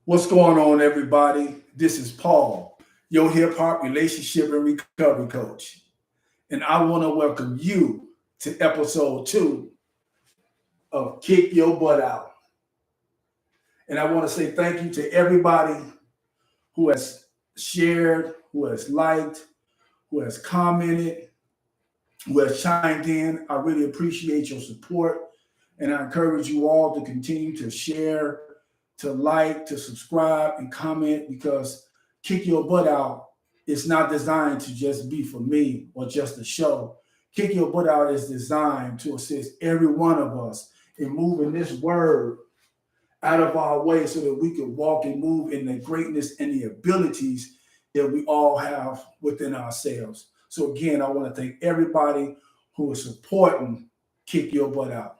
What's going on, everybody? This is Paul, your hip hop relationship and recovery coach. And I want to welcome you to episode 2 of Kick Your Butt Out. And I want to say thank you to everybody who has shared, who has liked, who has commented, who has chimed in. I really appreciate your support. And I encourage you all to continue to share, to like, to subscribe, and comment because Kick Your Butt Out is not designed to just be for me or just a show. Kick Your Butt Out is designed to assist every one of us in moving this word out of our way so that we can walk and move in the greatness and the abilities that we all have within ourselves. So, again, I want to thank everybody who is supporting Kick Your Butt Out.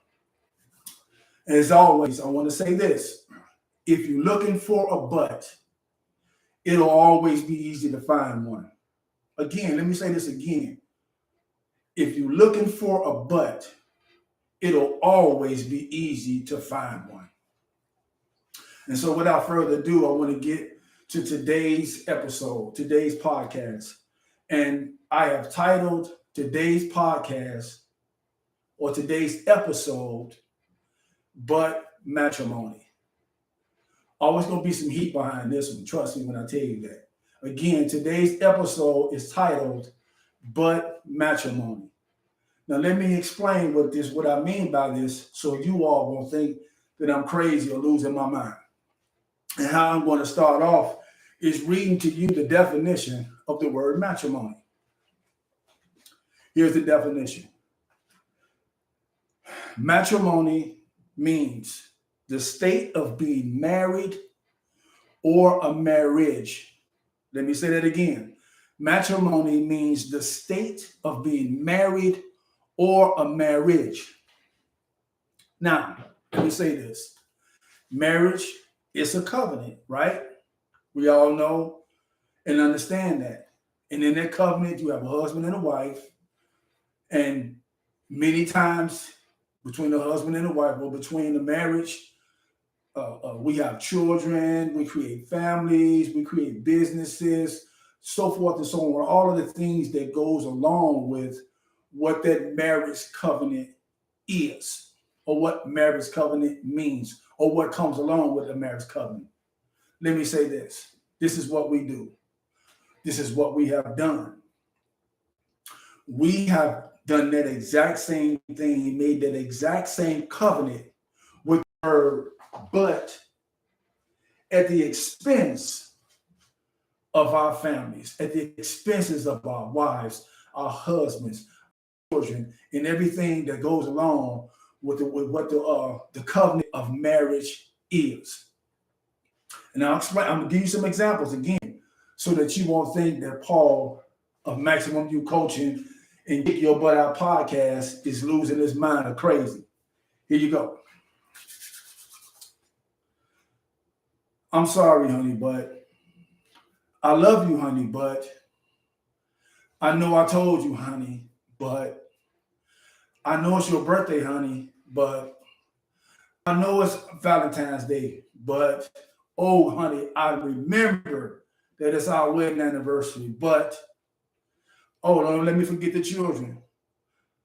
As always, I want to say this. If you're looking for a butt, it'll always be easy to find one. Again, let me say this again. If you're looking for a butt, it'll always be easy to find one. And so without further ado, I want to get to today's episode, today's podcast. And I have titled today's podcast or today's episode, But Matrimony. Always going to be some heat behind this one. Trust me when I tell you that. Again, today's episode is titled, But Matrimony. Now, let me explain what I mean by this so you all won't think that I'm crazy or losing my mind. And how I'm going to start off is reading to you the definition of the word matrimony. Here's the definition. Matrimony means the state of being married or a marriage. Let me say that again. Matrimony means the state of being married or a marriage. Now, let me say this. Marriage is a covenant, right? We all know and understand that. And in that covenant, you have a husband and a wife. And many times between the husband and the wife or between the marriage, we have children, we create families, we create businesses, so forth and so on. All of the things that goes along with what that marriage covenant is, or what marriage covenant means, or what comes along with a marriage covenant. Let me say this. This is what we do. This is what we have done. We have done that exact same thing, made that exact same covenant with her, but at the expense of our families, at the expenses of our wives, our husbands, children, and everything that goes along with what the covenant of marriage is. And I'm going to give you some examples again so that you won't think that Paul of Maximum You Coaching and Get Your Butt Out podcast is losing his mind or crazy. Here you go. I'm sorry, honey, but I love you, honey, but I know I told you, honey, but I know it's your birthday, honey, but I know it's Valentine's Day, but oh, honey, I remember that it's our wedding anniversary, but oh, don't let me forget the children.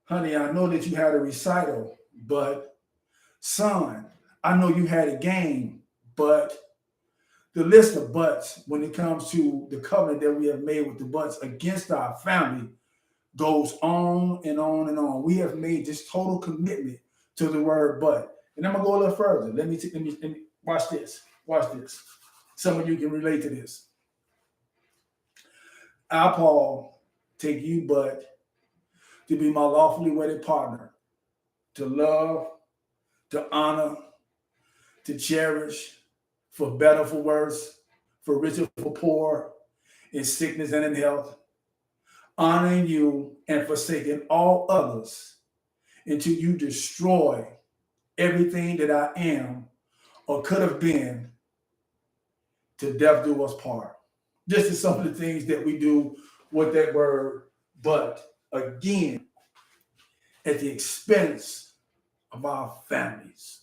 Honey, I know that you had a recital, but son, I know you had a game, but the list of buts when it comes to the covenant that we have made with the buts against our family goes on and on and on. We have made this total commitment to the word but. And I'm going to go a little further. Let me watch this. Watch this. Some of you can relate to this. I, Paul, take you, but to be my lawfully wedded partner, to love, to honor, to cherish, for better, for worse, for richer, for poor, in sickness and in health, honoring you and forsaking all others until you destroy everything that I am or could have been to death do us part. This is some of the things that we do with that word, but again, at the expense of our families,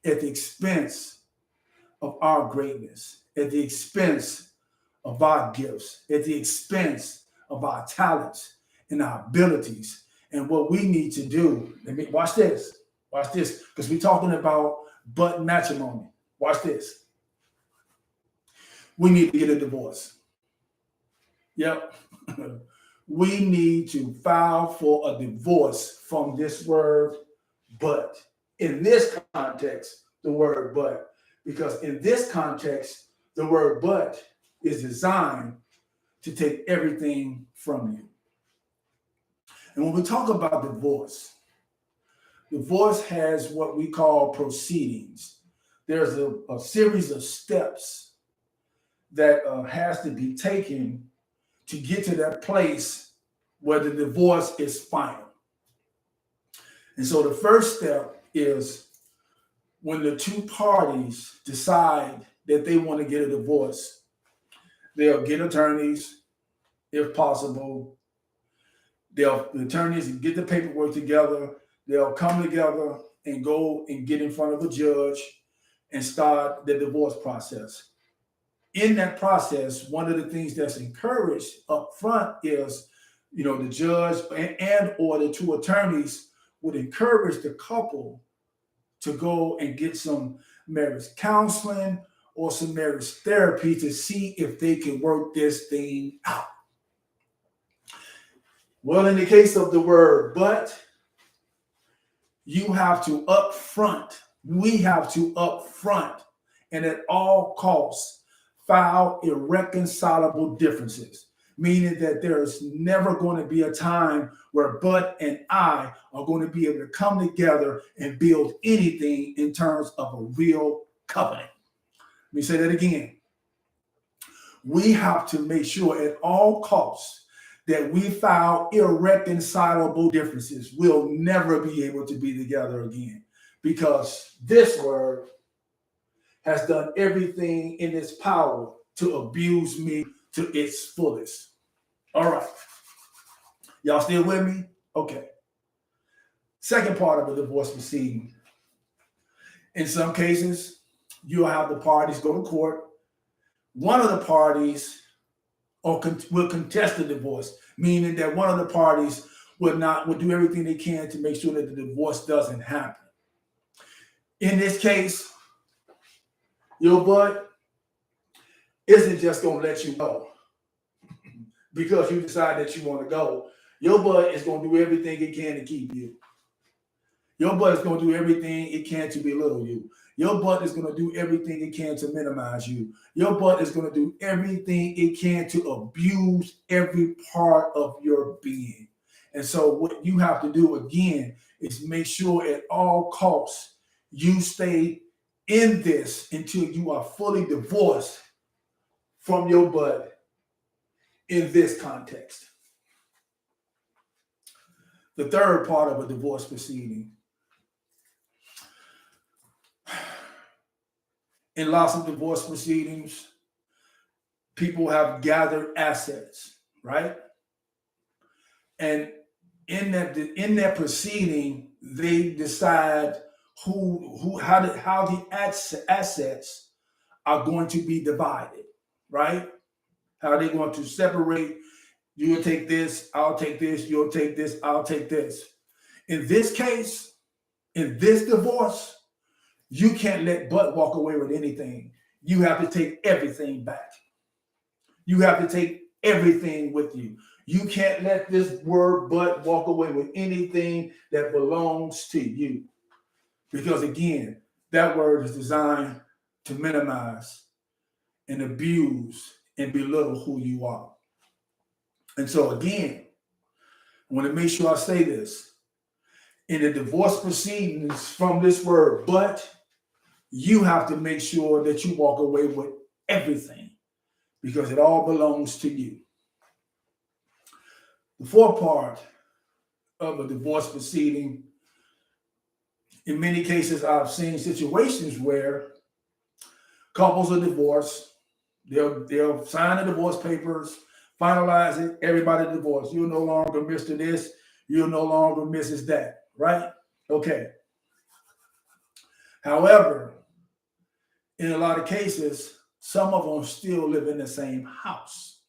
at the expense of our greatness, at the expense of our gifts, at the expense of our talents and our abilities. And what we need to do, watch this, because we're talking about but matrimony. Watch this. We need to get a divorce. Yep. We need to file for a divorce from this word but. In this context, the word but. Because in this context, the word but is designed to take everything from you. And when we talk about divorce, divorce has what we call proceedings. There's a series of steps that has to be taken to get to that place where the divorce is final. And so the first step is when the two parties decide that they want to get a divorce, they'll get attorneys, if possible. The attorneys get the paperwork together. They'll come together and go and get in front of a judge and start the divorce process. In that process, one of the things that's encouraged up front is, the judge and or the two attorneys would encourage the couple to go and get some marriage counseling or some marriage therapy to see if they can work this thing out. Well, in the case of the word but, you have to we have to upfront and at all costs file irreconcilable differences, meaning that there's never going to be a time where Bud and I are going to be able to come together and build anything in terms of a real covenant. Let me say that again. We have to make sure at all costs that we file irreconcilable differences. We'll never be able to be together again because this word has done everything in its power to abuse me to its fullest. All right. Y'all still with me? Okay. Second part of a divorce proceeding. In some cases, you'll have the parties go to court. One of the parties will contest the divorce, meaning that one of the parties will do everything they can to make sure that the divorce doesn't happen. In this case, your bud isn't just going to let you go because you decide that you want to go. Your bud is going to do everything it can to keep you. Your bud is going to do everything it can to belittle you. Your bud is going to do everything it can to minimize you. Your bud is going to do everything it can to abuse every part of your being. And so what you have to do again is make sure at all costs you stay in this until you are fully divorced from your bud in this context. The third part of a divorce proceeding. In lots of divorce proceedings, people have gathered assets, right? And in that proceeding, they decide how the assets are going to be divided, right? How they're going to separate. You'll take this, I'll take this, you'll take this, I'll take this. In this case, in this divorce, you can't let Bud walk away with anything. You have to take everything back. You have to take everything with you. You can't let this word Bud walk away with anything that belongs to you. Because again, that word is designed to minimize and abuse and belittle who you are. And so again, I want to make sure I say this. In the divorce proceedings from this word, but you have to make sure that you walk away with everything because it all belongs to you. The fourth part of a divorce proceeding, in many cases, I've seen situations where couples are divorced. They'll sign the divorce papers, finalize it, everybody divorced. You're no longer Mr. This, you're no longer Mrs. That, right? Okay. However, in a lot of cases, some of them still live in the same house.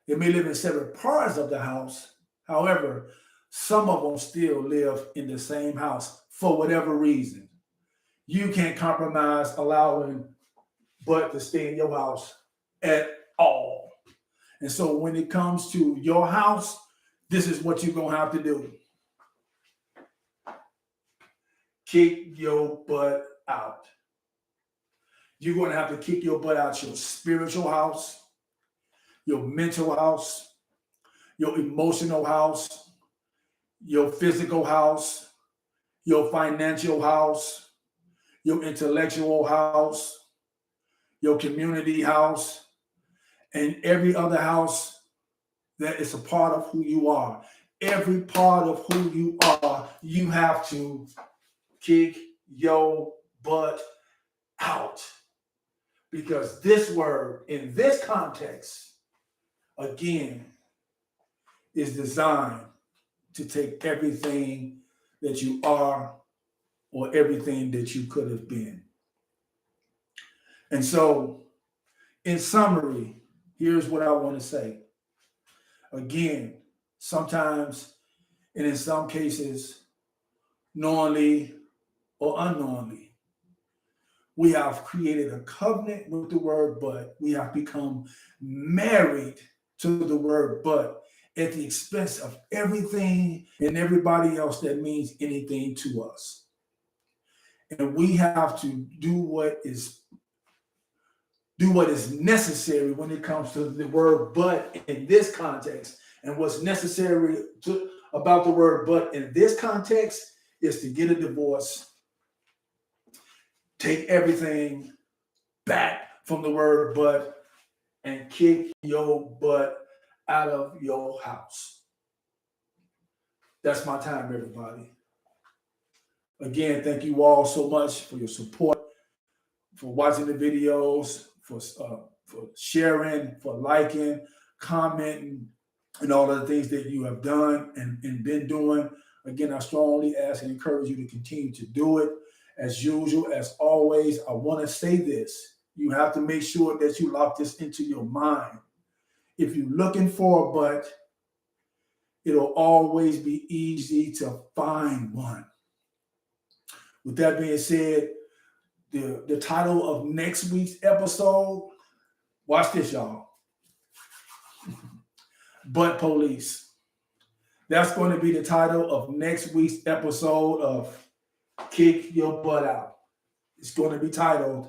They may live in separate parts of the house. However, some of them still live in the same house for whatever reason. You can't compromise allowing but to stay in your house at all. And so when it comes to your house, this is what you're going to have to do. Kick your butt out. You're going to have to kick your butt out your spiritual house, your mental house, your emotional house, your physical house, your financial house, your intellectual house, your community house, and every other house that is a part of who you are. Every part of who you are, you have to kick your butt out. Because this word, in this context, again, is designed to take everything that you are or everything that you could have been. And so, in summary, here's what I want to say. Again, sometimes, and in some cases, knowingly or unknowingly, we have created a covenant with the word but. We have become married to the word but at the expense of everything and everybody else that means anything to us. And we have to do what is necessary when it comes to the word but in this context. And what's necessary about the word but in this context is to get a divorce, take everything back from the word but, and kick your butt out of your house. That's my time, everybody. Again, thank you all so much for your support, for watching the videos, for sharing, for liking, commenting, and all of the things that you have done and been doing. Again, I strongly ask and encourage you to continue to do it. As usual, as always, I want to say this. You have to make sure that you lock this into your mind. If you're looking for a but, it'll always be easy to find one. With that being said, the title of next week's episode, watch this, y'all. Butt Police. That's going to be the title of next week's episode of Kick Your Butt Out. It's going to be titled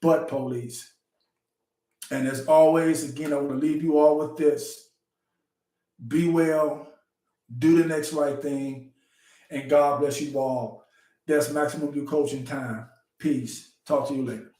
Butt Police. And as always, again, I want to leave you all with this. Be well, do the next right thing, and God bless you all. That's Maximum View Coaching Time. Peace. Talk to you later.